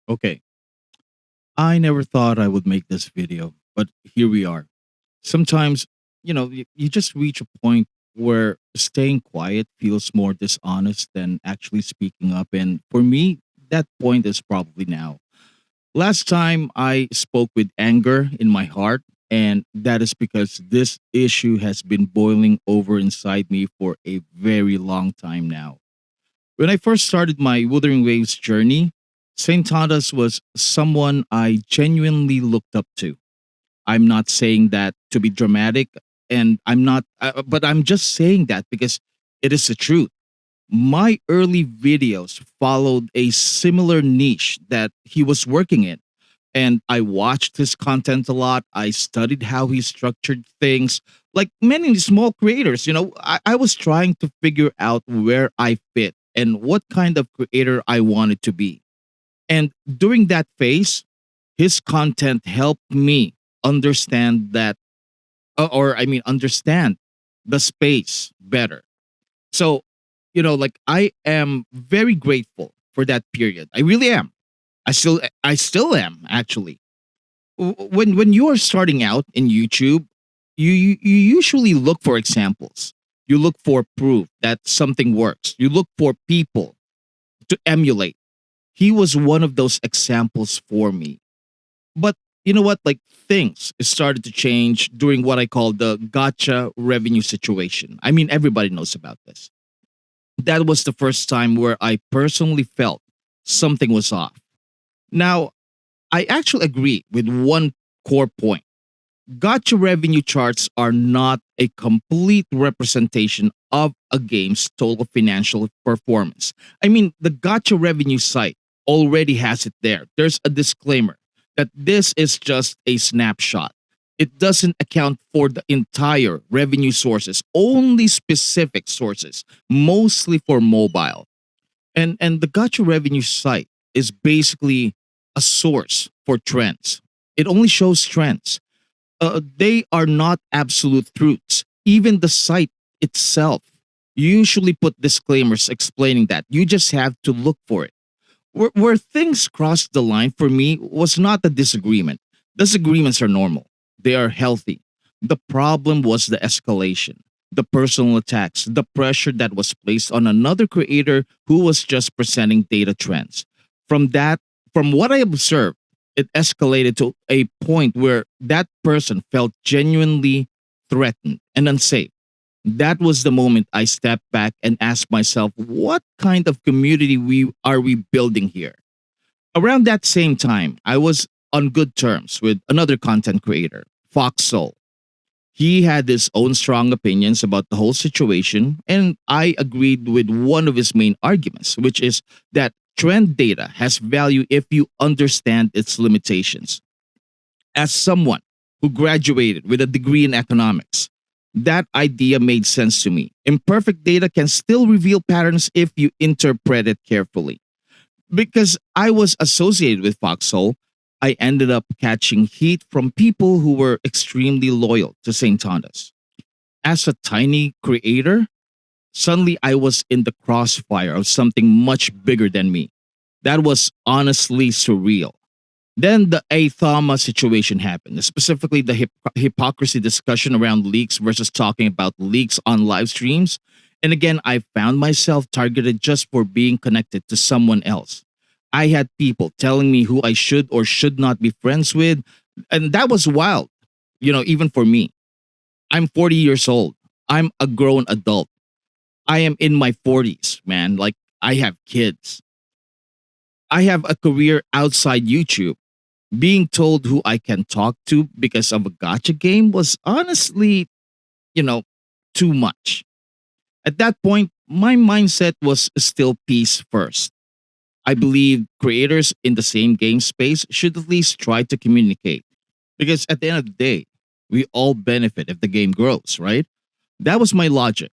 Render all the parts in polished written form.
Okay, I never thought I would make this video, but here we are. Sometimes, you just reach a point where staying quiet feels more dishonest than actually speaking up. And for me, that point is probably now. Last time I spoke with anger in my heart, and that is because this issue has been boiling over inside me for a very long time now. When I first started my Wuthering Waves journey, Saintontas was someone I genuinely looked up to. I'm not saying that to be dramatic, and but I'm just saying that because it is the truth. My early videos followed a similar niche that he was working in, and I watched his content a lot. I studied how he structured things. Like many small creators, I was trying to figure out where I fit and what kind of creator I wanted to be. And during that phase, his content helped me understand that, understand the space better. So, like I am very grateful for that period. I really am. I still am actually. When you are starting out in YouTube, you usually look for examples. You look for proof that something works. You look for people to emulate. He was one of those examples for me. But you know what? Like things started to change during what I call the gotcha revenue situation. I mean, everybody knows about this. That was the first time where I personally felt something was off. Now, I actually agree with one core point. Gotcha revenue charts are not a complete representation of a game's total financial performance. I mean, the gotcha revenue site already has it there. There's a disclaimer that this is just a snapshot. It doesn't account for the entire revenue sources, only specific sources, mostly for mobile. And the gotcha revenue site is basically a source for trends. It only shows trends. They are not absolute truths. Even the site itself usually put disclaimers explaining that. You just have to look for it. Where things crossed the line for me was not a disagreement. Disagreements are normal, they are healthy. The problem was the escalation, the personal attacks, the pressure that was placed on another creator who was just presenting data trends. From that, from what I observed, it escalated to a point where that person felt genuinely threatened and unsafe. That was the moment I stepped back and asked myself, what kind of community we building here? Around that same time, I was on good terms with another content creator, Fox Soul. He had his own strong opinions about the whole situation, and I agreed with one of his main arguments, which is that trend data has value if you understand its limitations. As someone who graduated with a degree in economics, that idea made sense to me. Imperfect data can still reveal patterns if you interpret it carefully. Because I was associated with Foxhole, I ended up catching heat from people who were extremely loyal to St. Thomas. As a tiny creator, suddenly I was in the crossfire of something much bigger than me. That was honestly surreal. Then the Athama situation happened, specifically the hypocrisy discussion around leaks versus talking about leaks on live streams. And again, I found myself targeted just for being connected to someone else. I had people telling me who I should or should not be friends with, and that was wild, even for me. I'm 40 years old. I'm a grown adult. I am in my 40s, man. Like, I have kids. I have a career outside YouTube. Being told who I can talk to because of a gotcha game was honestly, you know, too much. At that point, my mindset was still peace first. I believe creators in the same game space should at least try to communicate because at the end of the day, we all benefit if the game grows, right? That was my logic.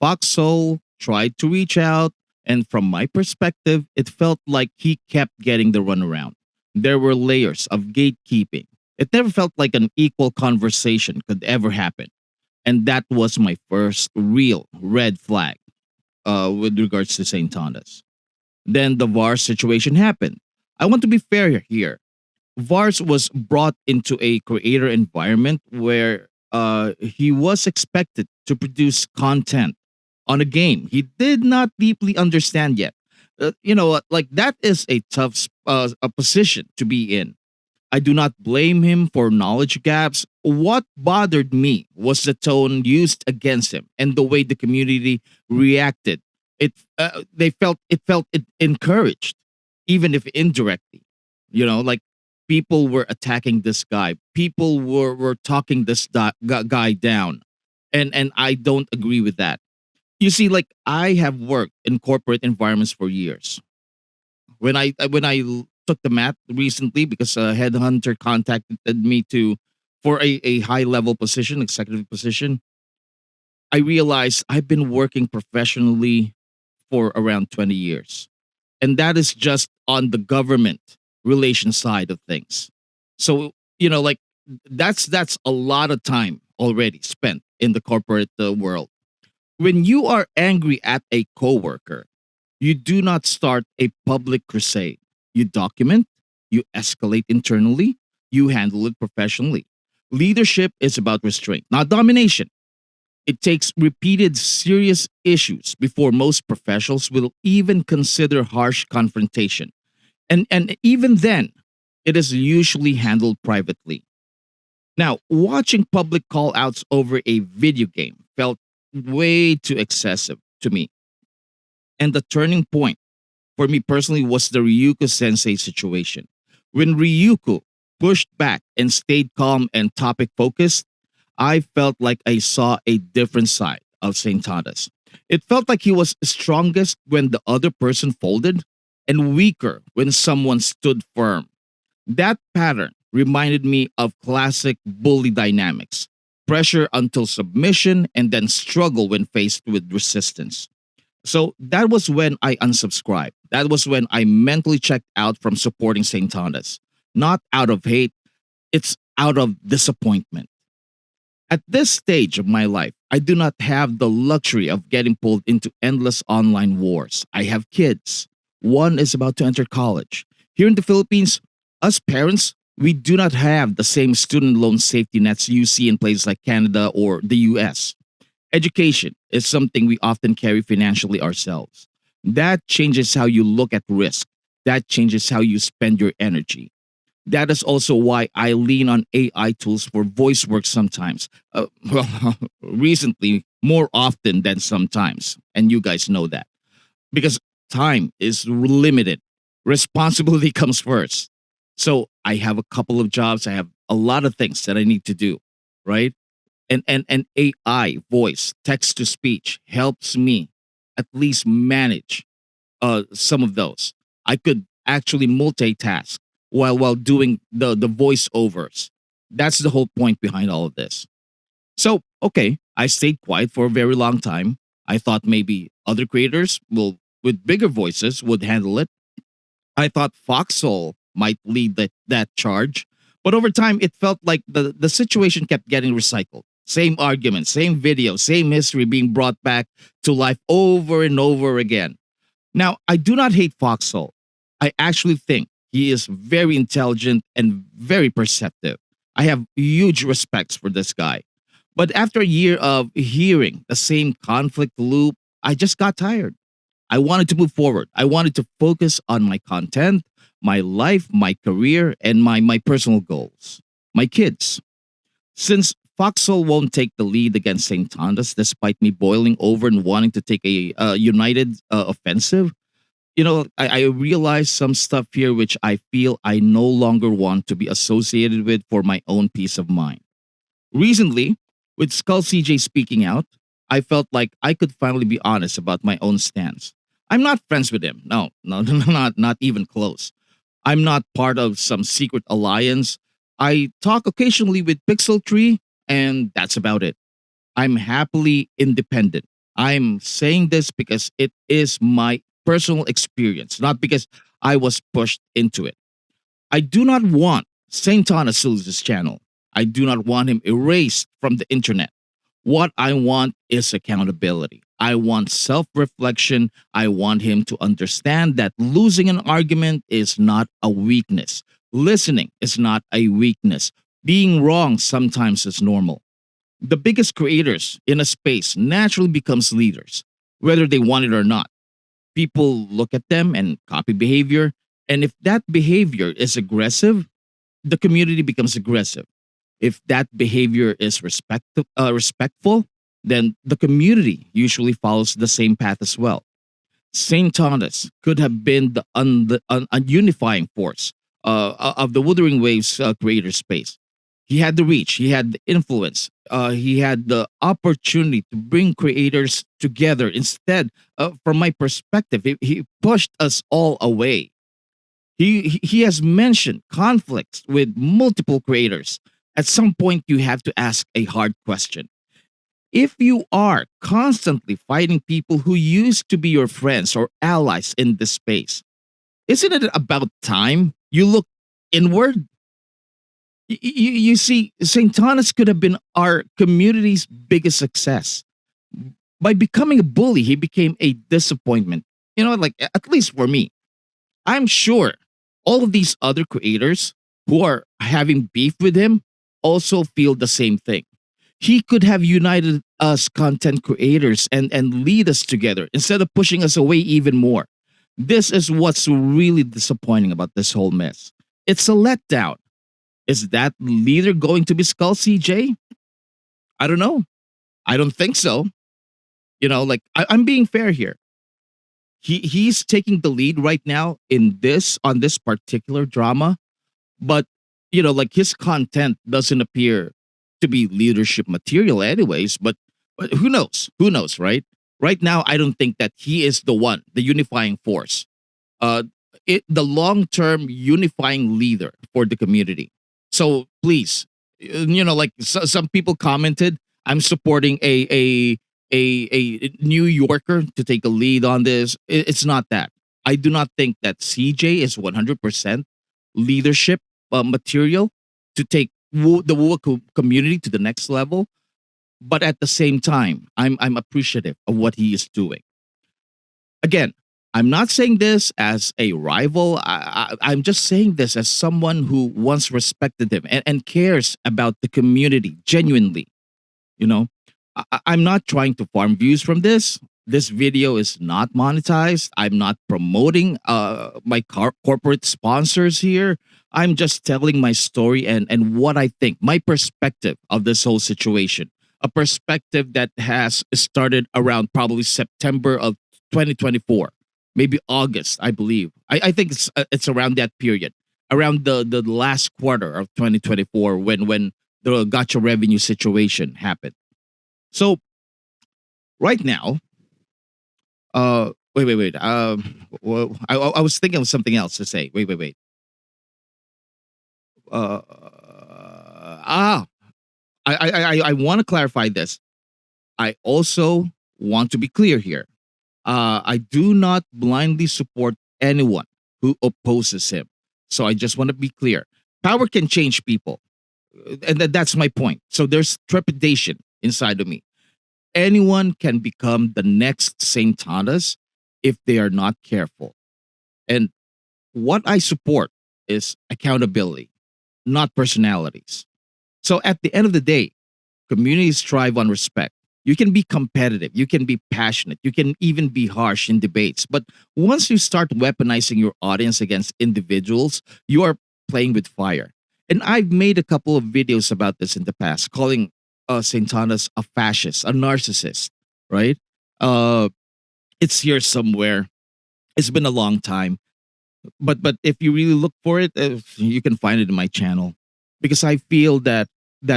Foxhole tried to reach out, and from my perspective, it felt like he kept getting the runaround. There were layers of gatekeeping. It never felt like an equal conversation could ever happen. And that was my first real red flag with regards to St. Thomas. Then the VAR situation happened. I want to be fair here. Vars was brought into a creator environment where he was expected to produce content on a game he did not deeply understand yet. Like that is a tough a position to be in. I do not blame him for knowledge gaps. What bothered me was the tone used against him and the way the community reacted. It felt encouraged, even if indirectly. Like people were attacking this guy. People were talking this guy down, and I don't agree with that. You see, like I have worked in corporate environments for years. When I took the math recently because a headhunter contacted me to for a high level position, executive position, I realized I've been working professionally for around 20 years. And that is just on the government relation side of things. So, like that's a lot of time already spent in the corporate world. When you are angry at a coworker, you do not start a public crusade. You document, you escalate internally, you handle it professionally. Leadership is about restraint, not domination. It takes repeated serious issues before most professionals will even consider harsh confrontation. And even then, it is usually handled privately. Now, watching public call outs over a video game felt way too excessive to me. And the turning point for me personally was the Ryuko sensei situation. When Ryuko pushed back and stayed calm and topic focused, I felt like I saw a different side of Saintontas. It felt like he was strongest when the other person folded and weaker when someone stood firm. That pattern reminded me of classic bully dynamics: pressure until submission and then struggle when faced with resistance. So that was when I unsubscribed. That was when I mentally checked out from supporting St. Thomas. Not out of hate, it's out of disappointment. At this stage of my life, I do not have the luxury of getting pulled into endless online wars. I have kids. One is about to enter college. Here in the Philippines, us parents, we do not have the same student loan safety nets you see in places like Canada or the US. Education is something we often carry financially ourselves. That changes how you look at risk. That changes how you spend your energy. That is also why I lean on AI tools for voice work sometimes. Recently, more often than sometimes. And you guys know that. Because time is limited, responsibility comes first. So I have a couple of jobs. I have a lot of things that I need to do, right? And AI voice text to speech helps me at least manage some of those. I could actually multitask while doing the voiceovers. That's the whole point behind all of this. So okay, I stayed quiet for a very long time. I thought maybe other creators will with bigger voices would handle it. I thought Foxhole might lead that charge. But over time, it felt like the situation kept getting recycled. Same argument, same video, same history being brought back to life over and over again. Now, I do not hate Foxhole. I actually think he is very intelligent and very perceptive. I have huge respects for this guy. But after a year of hearing the same conflict loop, I just got tired. I wanted to move forward. I wanted to focus on my content, my life, my career, and my personal goals. My kids. Since Foxhole won't take the lead against St. Thomas, despite me boiling over and wanting to take a united offensive, I realized some stuff here which I feel I no longer want to be associated with for my own peace of mind. Recently, with Skull CJ speaking out, I felt like I could finally be honest about my own stance. I'm not friends with him. No, no, not even close. I'm not part of some secret alliance. I talk occasionally with Pixel Tree, and that's about it. I'm happily independent. I'm saying this because it is my personal experience, not because I was pushed into it. I do not want Saint Thomas to lose his channel. I do not want him erased from the internet. What I want is accountability. I want self reflection. I want him to understand that losing an argument is not a weakness. Listening is not a weakness. Being wrong sometimes is normal. The biggest creators in a space naturally becomes leaders, whether they want it or not. People look at them and copy behavior. And if that behavior is aggressive, the community becomes aggressive. If that behavior is respectful, then the community usually follows the same path as well. Saint Thomas could have been the unifying force of the Wuthering Waves creator space. He had the reach, he had the influence, he had the opportunity to bring creators together. Instead, from my perspective, he pushed us all away. He has mentioned conflicts with multiple creators. At some point, you have to ask a hard question. If you are constantly fighting people who used to be your friends or allies in this space, isn't it about time you look inward? You see, St. Thomas could have been our community's biggest success. By becoming a bully, he became a disappointment. You know, like at least for me. I'm sure all of these other creators who are having beef with him also feel the same thing. He could have united us content creators and lead us together instead of pushing us away even more. This is what's really disappointing about this whole mess. It's a letdown. Is that leader going to be Skull CJ? I don't know. I don't think so. You know, like I'm being fair here. He's taking the lead right now in this on this particular drama, but you know, like his content doesn't appear to be leadership material anyways, but who knows? Who knows, right? Right now I don't think that he is the one, the unifying force. Uh the long-term unifying leader for the community. So please, you know, like some people commented, I'm supporting a New Yorker to take a lead on this. It's not that. I do not think that CJ is 100% leadership material to take the community to the next level. But at the same time, I'm appreciative of what he is doing. Again, I'm not saying this as a rival. I'm just saying this as someone who once respected him and cares about the community genuinely. You know, I'm not trying to farm views from this. This video is not monetized. I'm not promoting my corporate sponsors here. I'm just telling my story and what I think, my perspective of this whole situation. A perspective that has started around probably September of 2024, maybe August, I believe. I think it's around that period, around the last quarter of 2024 when the gotcha revenue situation happened. So right now, wait. Well, I was thinking of something else to say. Wait. Uh, ah, I want to clarify this. I also want to be clear here. I do not blindly support anyone who opposes him. So I just want to be clear. Power can change people, and that's my point. So there's trepidation inside of me. Anyone can become the next Saint Thomas if they are not careful. And what I support is accountability, not personalities. So at the end of the day, communities thrive on respect. You can be competitive, you can be passionate, you can even be harsh in debates. But once you start weaponizing your audience against individuals, you are playing with fire. And I've made a couple of videos about this in the past, calling St. Thomas a fascist, a narcissist, right? Uh, it's here somewhere. It's been a long time, but if you really look for it, you can find it in my channel, because I feel that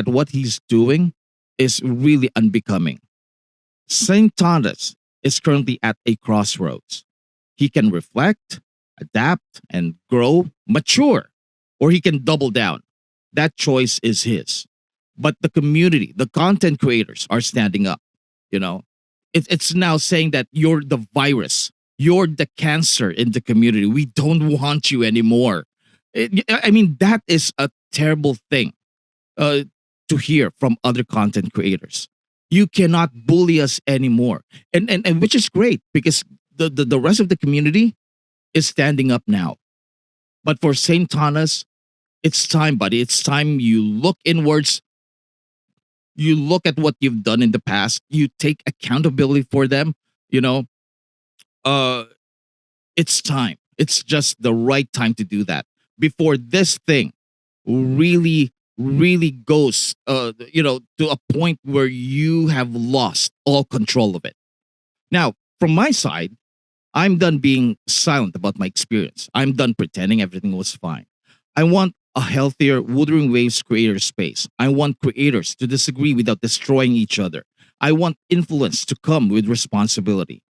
what he's doing is really unbecoming. Saint Thomas is currently at a crossroads. He can reflect, adapt, and grow, mature, or he can double down. That choice is his. But the community, the content creators are standing up. You know, it's now saying that you're the virus, you're the cancer in the community. We don't want you anymore. I mean, that is a terrible thing uh, to hear from other content creators. You cannot bully us anymore. And which is great because the rest of the community is standing up now. But for Saint Thomas, it's time, buddy. It's time you look inwards. You look at what you've done in the past. You take accountability for them. You know, uh, it's time. It's just the right time to do that before this thing really goes, to a point where you have lost all control of it. Now, from my side, I'm done being silent about my experience. I'm done pretending everything was fine. I want a healthier Wuthering Waves creator space. I want creators to disagree without destroying each other. I want influence to come with responsibility.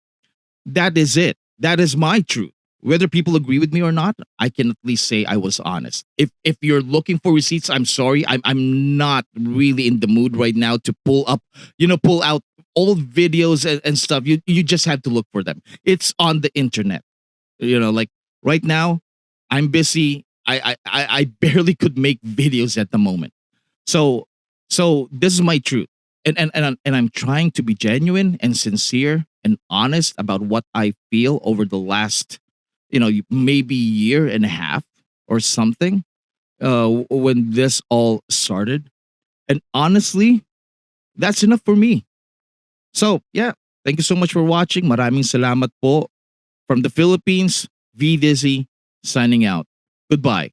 That is it. That is my truth. Whether people agree with me or not, I can at least say I was honest. If you're looking for receipts, I'm sorry. I'm not really in the mood right now to pull out old videos and stuff. You just have to look for them. It's on the internet. Like right now, I'm busy. I barely could make videos at the moment. So this is my truth. And I'm trying to be genuine and sincere and honest about what I feel over the last, maybe year and a half or something, when this all started. And honestly, that's enough for me. So yeah, thank you so much for watching. Maraming salamat po. From the Philippines, VeeDizzy signing out. Goodbye.